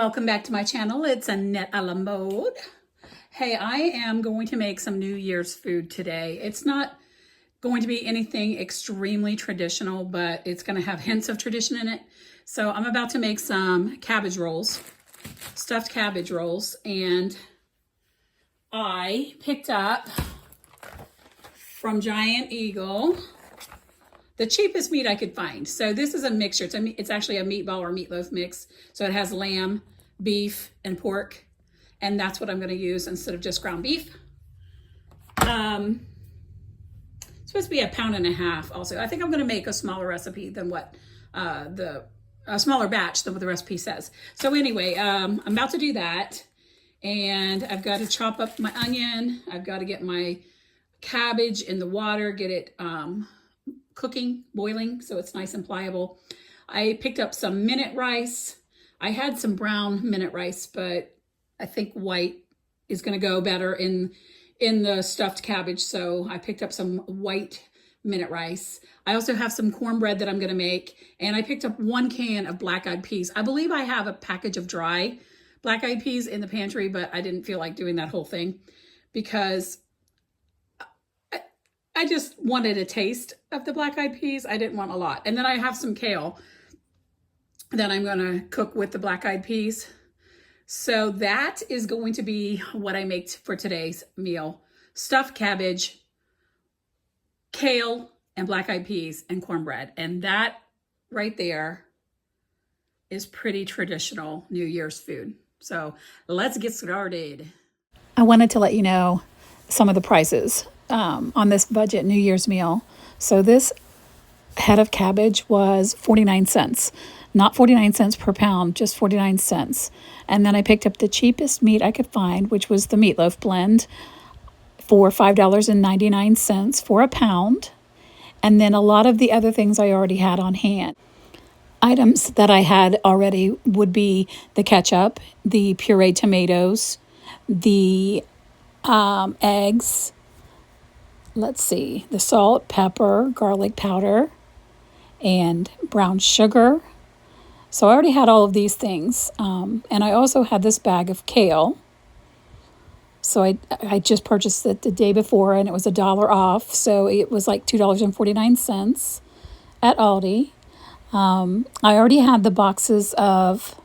Welcome back to my channel. It's Annette a la mode. Hey, I am going to make some New Year's food today. It's not going to be anything extremely traditional, but it's going to have hints of tradition in it. So I'm about to make some cabbage rolls, stuffed cabbage rolls, and I picked up from Giant Eagle the cheapest meat I could find. So this is a mixture. It's actually a meatball or meatloaf mix. So it has lamb, beef, and pork. And that's what I'm going to use instead of just ground beef. It's supposed to be 1.5 pounds also. I think I'm going to make a smaller recipe than what a smaller batch than what the recipe says. So anyway, I'm about to do that. And I've got to chop up my onion. I've got to get my cabbage in the water, get it cooking, boiling, so it's nice and pliable. I picked up some minute rice. I had some brown minute rice, but I think white is going to go better in the stuffed cabbage, so I picked up some white minute rice. I also have some cornbread that I'm going to make, and I picked up 1 can of black-eyed peas. I believe I have a package of dry black-eyed peas in the pantry, but I didn't feel like doing that whole thing because I just wanted a taste of the black-eyed peas. I didn't want a lot. And then I have some kale that I'm going to cook with the black-eyed peas. So that is going to be what I make for today's meal. Stuffed cabbage, kale, and black-eyed peas and cornbread. And that right there is pretty traditional New Year's food. So let's get started. I wanted to let you know some of the prices on this budget New Year's meal. So this head of cabbage was 49 cents, not 49 cents per pound, just 49 cents. And then I picked up the cheapest meat I could find, which was the meatloaf blend for $5.99 for a pound. And then a lot of the other things I already had on hand. Items that I had already would be the ketchup, the pureed tomatoes, the eggs, let's see, the salt, pepper, garlic powder, and brown sugar. So I already had all of these things. And I also had this bag of kale. So I just purchased it the day before, and it was $1 off. So it was like $2.49 at Aldi. I already had the boxes of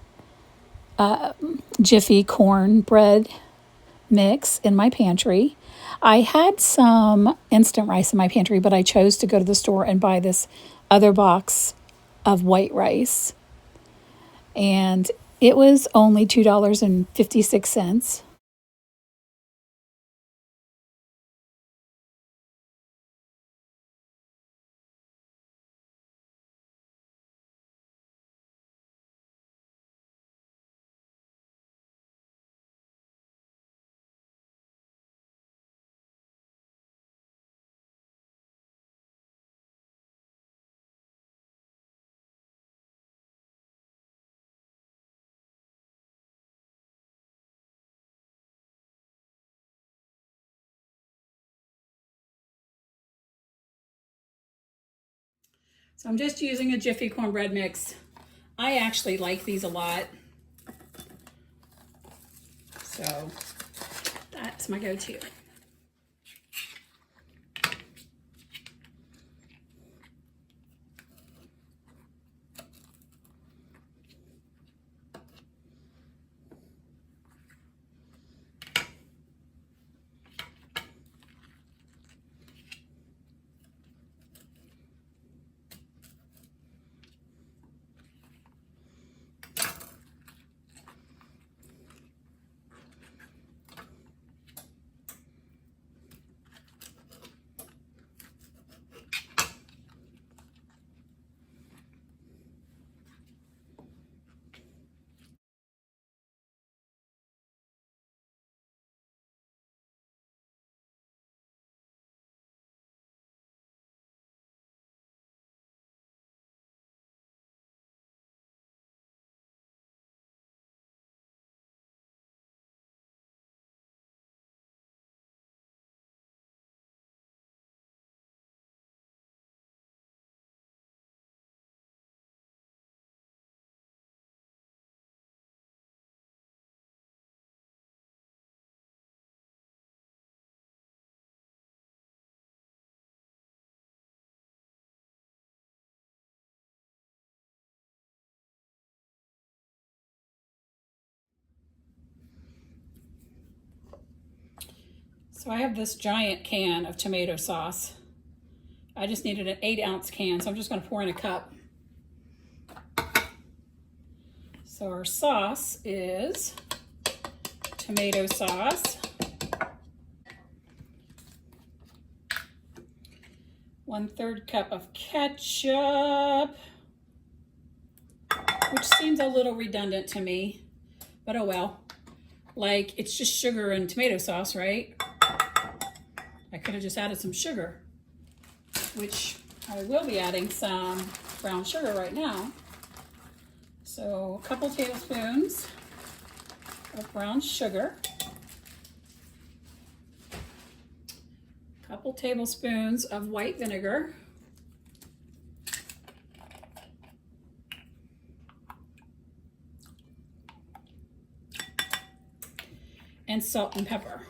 Jiffy cornbread mix in my pantry. I had some instant rice in my pantry, but I chose to go to the store and buy this other box of white rice. And it was only $2.56. So I'm just using a Jiffy cornbread mix. I actually like these a lot. So that's my go-to. So I have this giant can of tomato sauce. I just needed an 8-ounce can, so I'm just going to pour in a cup. So our sauce is tomato sauce, 1/3 cup of ketchup, which seems a little redundant to me, but oh well. Like, it's just sugar and tomato sauce, right? I could have just added some sugar, which I will be adding some brown sugar right now. So a couple tablespoons of brown sugar, a couple tablespoons of white vinegar, and salt and pepper.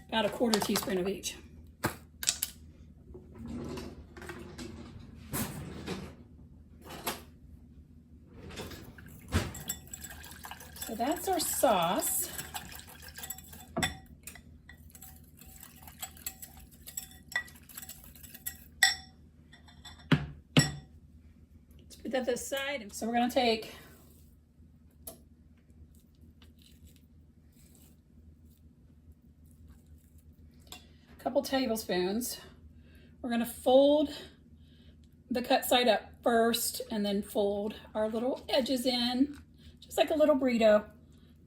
About 1/4 teaspoon of each. So that's our sauce. Let's put that to the side. So we're going to take couple tablespoons. We're going to fold the cut side up first and then fold our little edges in, just like a little burrito.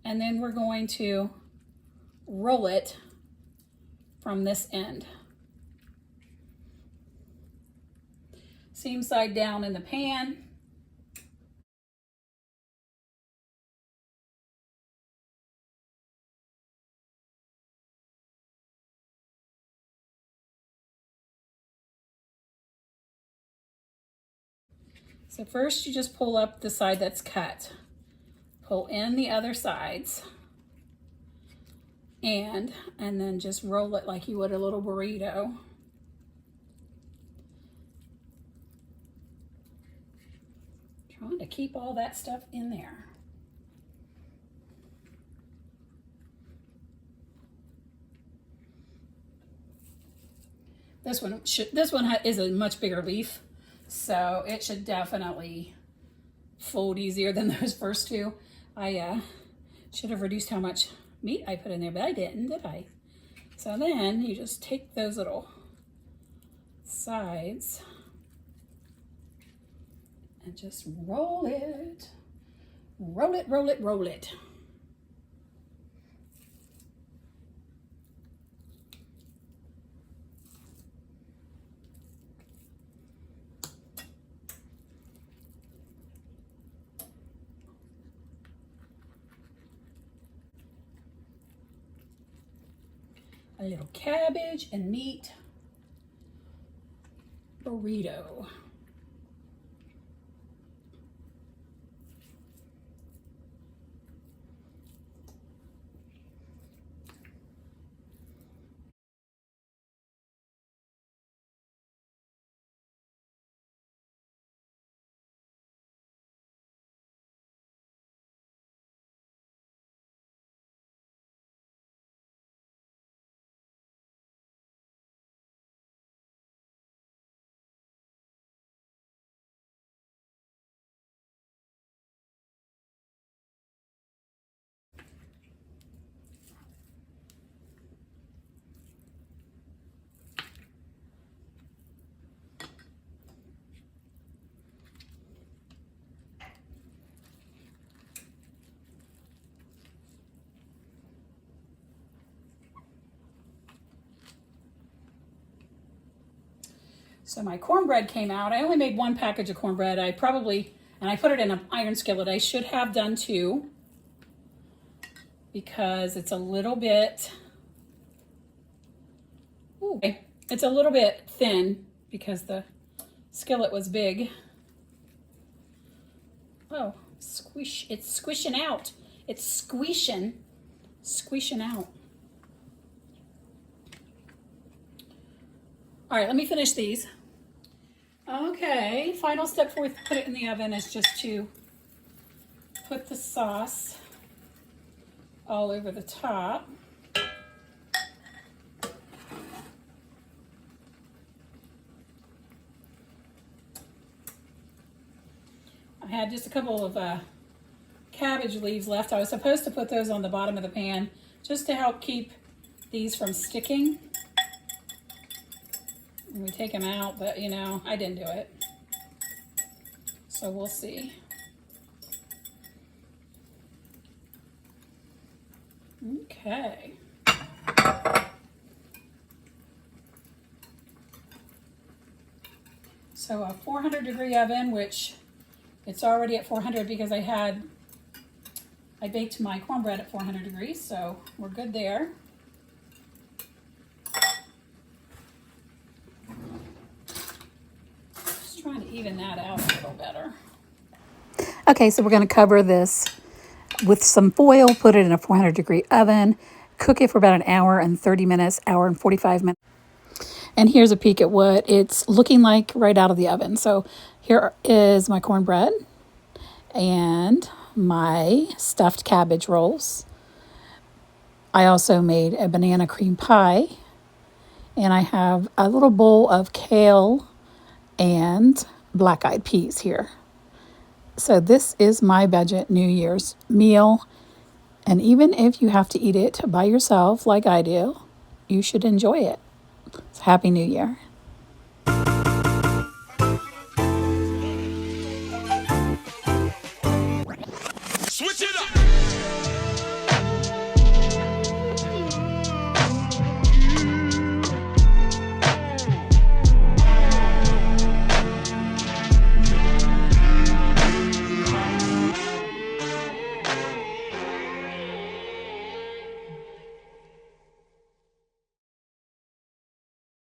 And then we're going to roll it from this end. Seam side down in the pan. So first you just pull up the side that's cut. Pull in the other sides. And then just roll it like you would a little burrito. Trying to keep all that stuff in there. This one is a much bigger leaf, so it should definitely fold easier than those first two. I should have reduced how much meat I put in there, but I didn't, did I? So then you just take those little sides and just roll it. Roll it, roll it, roll it. A little cabbage and meat burrito. So my cornbread came out. I only made 1 package of cornbread. I put it in an iron skillet. I should have done 2 because it's a little bit, it's a little bit thin because the skillet was big. Oh, squish, it's squishing out. It's squishing out. All right, let me finish these. Okay, final step before we put it in the oven is just to put the sauce all over the top. I had just a couple of cabbage leaves left. I was supposed to put those on the bottom of the pan just to help keep these from sticking. And we take them out, but you know, I didn't do it. So we'll see. Okay. So a 400-degree oven, which it's already at 400 because I baked my cornbread at 400 degrees, so we're good there. Just trying to even that out a little better. Okay, so we're going to cover this with some foil, put it in a 400-degree oven, cook it for about an hour and 30 minutes, hour and 45 minutes. And here's a peek at what it's looking like right out of the oven. So here is my cornbread and my stuffed cabbage rolls. I also made a banana cream pie. And I have a little bowl of kale and black-eyed peas here. So this is my budget New Year's meal. And even if you have to eat it by yourself like I do, you should enjoy it. So Happy New Year. Switch it up.